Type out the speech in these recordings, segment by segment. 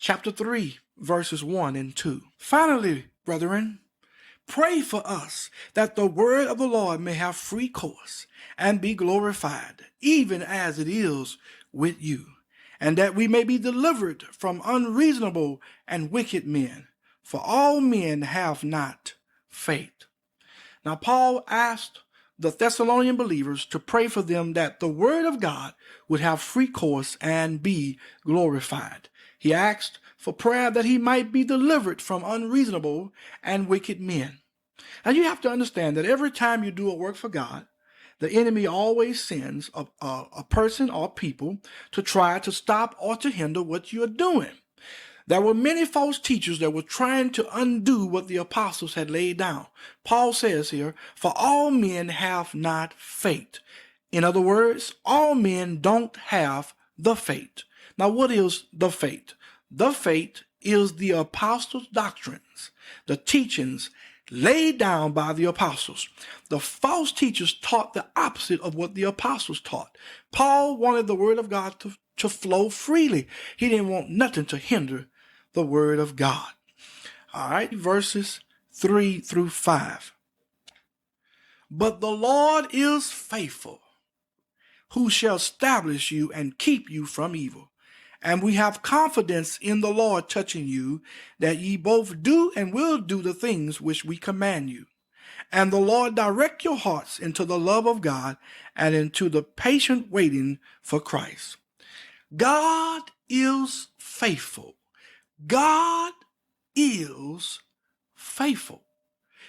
chapter 3, verses 1 and 2. Finally, brethren, pray for us that the word of the Lord may have free course and be glorified, even as it is with you, and that we may be delivered from unreasonable and wicked men, for all men have not faith. Now, Paul asked the Thessalonian believers to pray for them that the word of God would have free course and be glorified. He asked for prayer that he might be delivered from unreasonable and wicked men. Now, you have to understand that every time you do a work for God, the enemy always sends a person or people to try to stop or to hinder what you're doing. There were many false teachers that were trying to undo what the apostles had laid down. Paul says here, for all men have not faith. In other words, all men don't have the faith. Now, what is the faith? The faith is the apostles' doctrines, the teachings laid down by the apostles. The false teachers taught the opposite of what the apostles taught. Paul wanted the word of God to flow freely. He didn't want nothing to hinder the word of God. All right, verses 3 through 5. But the Lord is faithful, who shall establish you and keep you from evil. And we have confidence in the Lord touching you, that ye both do and will do the things which we command you. And the Lord direct your hearts into the love of God and into the patient waiting for Christ. God is faithful. God is faithful.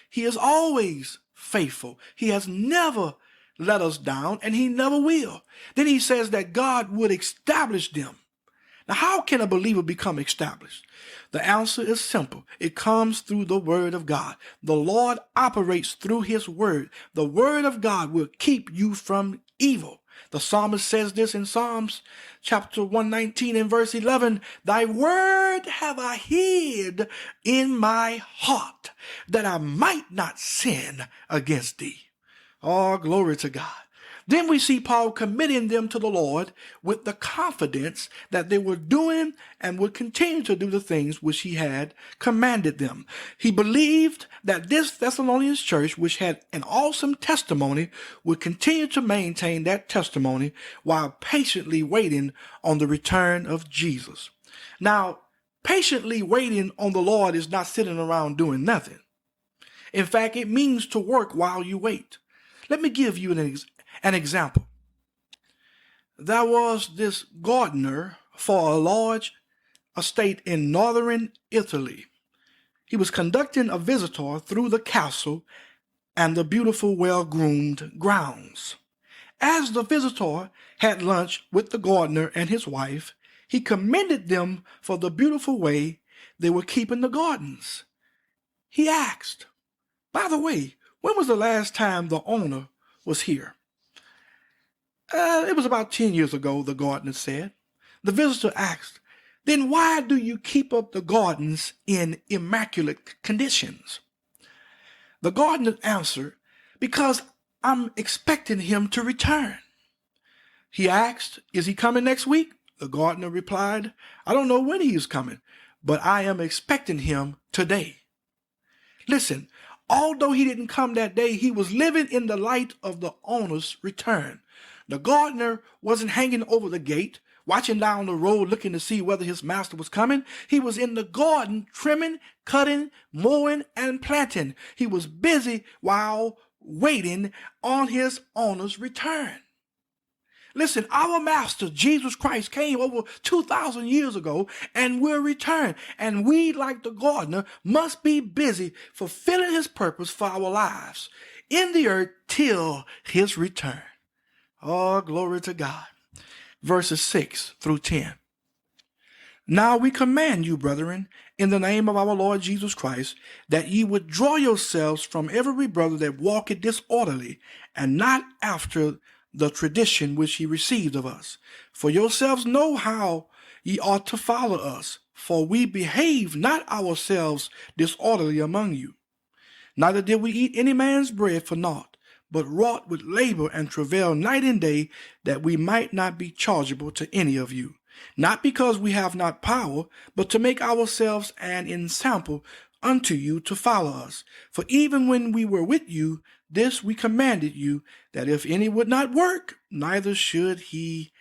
He is always faithful. He has never let us down, and he never will. Then he says that God would establish them. Now, how can a believer become established? The answer is simple. It comes through the word of God. The Lord operates through his word. The word of God will keep you from evil. The psalmist says this in Psalms chapter 119 and verse 11, thy word have I hid in my heart, that I might not sin against thee. Oh, glory to God. Then we see Paul committing them to the Lord with the confidence that they were doing and would continue to do the things which he had commanded them. He believed that this Thessalonians church, which had an awesome testimony, would continue to maintain that testimony while patiently waiting on the return of Jesus. Now, patiently waiting on the Lord is not sitting around doing nothing. In fact, it means to work while you wait. Let me give you an example. There was this gardener for a large estate in northern Italy. He was conducting a visitor through the castle and the beautiful, well-groomed grounds. As the visitor had lunch with the gardener and his wife, he commended them for the beautiful way they were keeping the gardens. He asked, by the way, when was the last time the owner was here? It was about 10 years ago, the gardener said. The visitor asked, then why do you keep up the gardens in immaculate conditions? The gardener answered, because I'm expecting him to return. He asked, is he coming next week? The gardener replied, I don't know when he is coming, but I am expecting him today. Listen, although he didn't come that day, he was living in the light of the owner's return. The gardener wasn't hanging over the gate, watching down the road, looking to see whether his master was coming. He was in the garden, trimming, cutting, mowing, and planting. He was busy while waiting on his owner's return. Listen, our master, Jesus Christ, came over 2,000 years ago and will return. And we, like the gardener, must be busy fulfilling his purpose for our lives in the earth till his return. Oh, glory to God. Verses 6 through 10. Now we command you, brethren, in the name of our Lord Jesus Christ, that ye withdraw yourselves from every brother that walketh disorderly, and not after the tradition which ye received of us. For yourselves know how ye ought to follow us, for we behave not ourselves disorderly among you. Neither did we eat any man's bread for naught, but wrought with labor and travail night and day, that we might not be chargeable to any of you. not because we have not power, but to make ourselves an ensample unto you to follow us. For even when we were with you, this we commanded you, that if any would not work, neither should he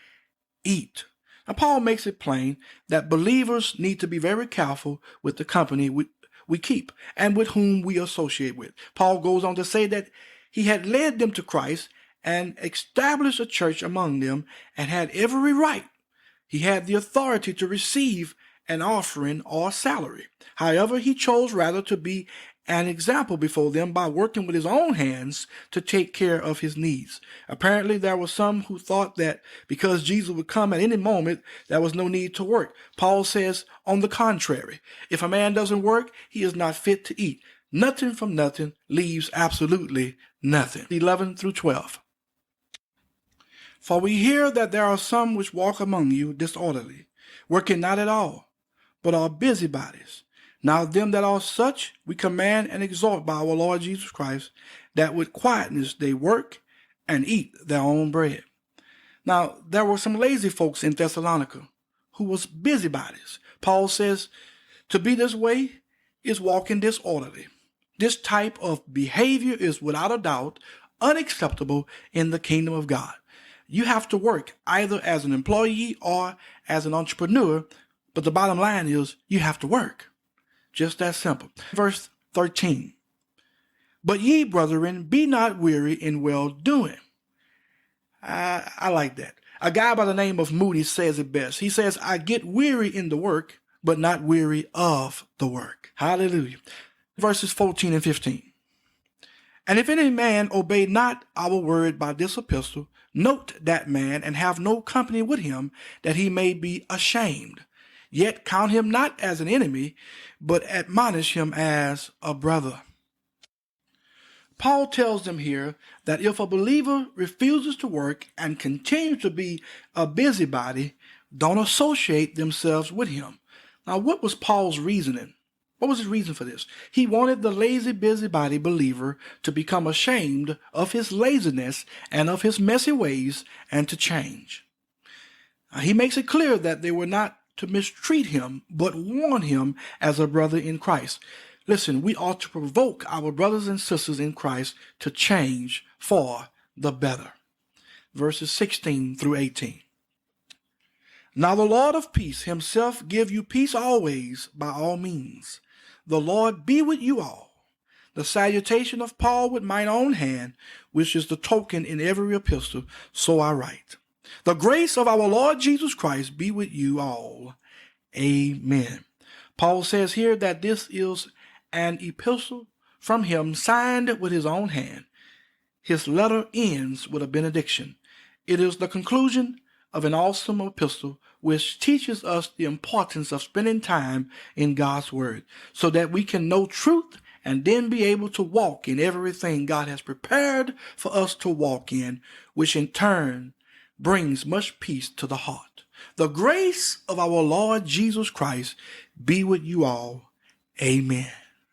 eat. Now, Paul makes it plain that believers need to be very careful with the company we keep and with whom we associate with. Paul goes on to say that he had led them to Christ and established a church among them and had every right. He had the authority to receive an offering or salary. However, he chose rather to be an example before them by working with his own hands to take care of his needs. Apparently, there were some who thought that because Jesus would come at any moment, there was no need to work. Paul says, on the contrary, if a man doesn't work, he is not fit to eat. Nothing from nothing leaves absolutely nothing. 11 through 12. For we hear that there are some which walk among you disorderly, working not at all, but are busybodies. Now them that are such we command and exhort by our Lord Jesus Christ, that with quietness they work and eat their own bread. Now there were some lazy folks in Thessalonica who was busybodies. Paul says to be this way is walking disorderly. This type of behavior is without a doubt unacceptable in the kingdom of God. You have to work either as an employee or as an entrepreneur, but the bottom line is you have to work. Just that simple. Verse 13. But ye, brethren, be not weary in well-doing. I like that. A guy by the name of Moody says it best. He says, I get weary in the work, but not weary of the work. Hallelujah. Verses 14 and 15. And if any man obey not our word by this epistle, note that man and have no company with him, that he may be ashamed. Yet count him not as an enemy, but admonish him as a brother. Paul tells them here that if a believer refuses to work and continues to be a busybody, don't associate themselves with him. Now, what was Paul's reasoning? What was his reason for this? He wanted the lazy, busybody believer to become ashamed of his laziness and of his messy ways and to change. Now, he makes it clear that they were not to mistreat him, but warn him as a brother in Christ. Listen, we ought to provoke our brothers and sisters in Christ to change for the better. Verses 16 through 18. Now the Lord of peace himself give you peace always by all means. The Lord be with you all. The salutation of Paul with mine own hand, which is the token in every epistle, so I write. The grace of our Lord Jesus Christ be with you all. Amen. Paul says here that this is an epistle from him signed with his own hand. His letter ends with a benediction. It is the conclusion of an awesome epistle which teaches us the importance of spending time in God's word so that we can know truth and then be able to walk in everything God has prepared for us to walk in, which in turn brings much peace to the heart. The grace of our Lord Jesus Christ be with you all. Amen.